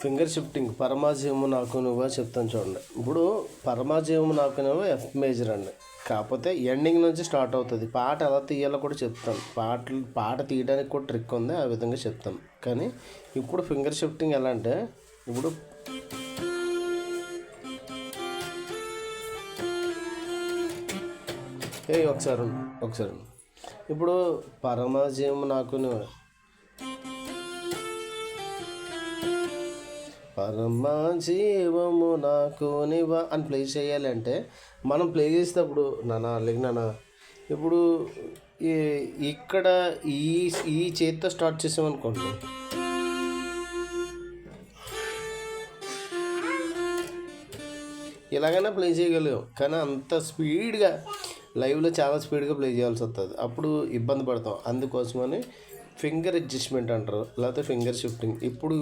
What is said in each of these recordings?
Finger shifting పరమాజీవము నాకు నువ్వా చెప్తాను చూడండి. ఇప్పుడు పరమాజీవము నాకు నువ్వు ఎఫ్ మేజర్ అండి, కాకపోతే ఎండింగ్ నుంచి స్టార్ట్ అవుతుంది. పాట ఎలా తీయాలో కూడా చెప్తాను. పాట తీయడానికి కూడా ట్రిక్ ఉంది, ఆ విధంగా చెప్తాను. కానీ ఇప్పుడు ఫింగర్ షిఫ్టింగ్ ఎలా అంటే, ఇప్పుడు ఒకసారి ఇప్పుడు పరమాజీవము నాకు నువ్వు, పరమాజీవము నాకు నివా అని ప్లే చేయాలంటే, మనం ప్లే చేసేటప్పుడు నానా లేక నానా, ఇప్పుడు ఇక్కడ ఈ ఈ చేతితో స్టార్ట్ చేసామనుకోండి, ఇలాగైనా ప్లే చేయగలిగాం. కానీ అంత స్పీడ్గా లైవ్లో చాలా స్పీడ్గా ప్లే చేయాల్సి వస్తుంది, అప్పుడు ఇబ్బంది పడతాం. అందుకోసమని ఫింగర్ అడ్జస్ట్మెంట్ అంటారు, లేకపోతే ఫింగర్ షిఫ్టింగ్. ఇప్పుడు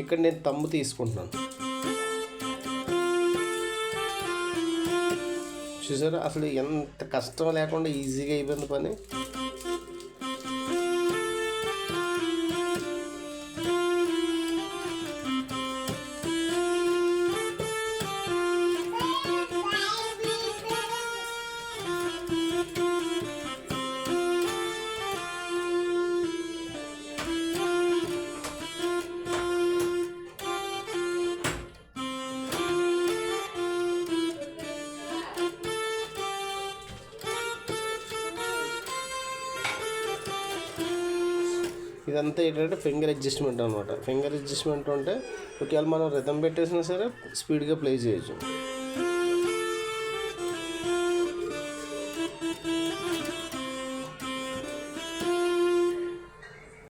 ఇక్కడ నేను తమ్ము తీసుకుంటున్నాను, చూసారా అసలు ఎంత కష్టం లేకుండా ఈజీగా అయిపోయింది పని. ఇదంతా ఏంటంటే ఫింగర్ అడ్జస్ట్మెంట్ అనమాట. ఫింగర్ అడ్జస్ట్మెంట్ అంటే ఒకవేళ మనం రిథమ్ పెట్టేసినా సరే స్పీడ్గా ప్లే చేయొచ్చు.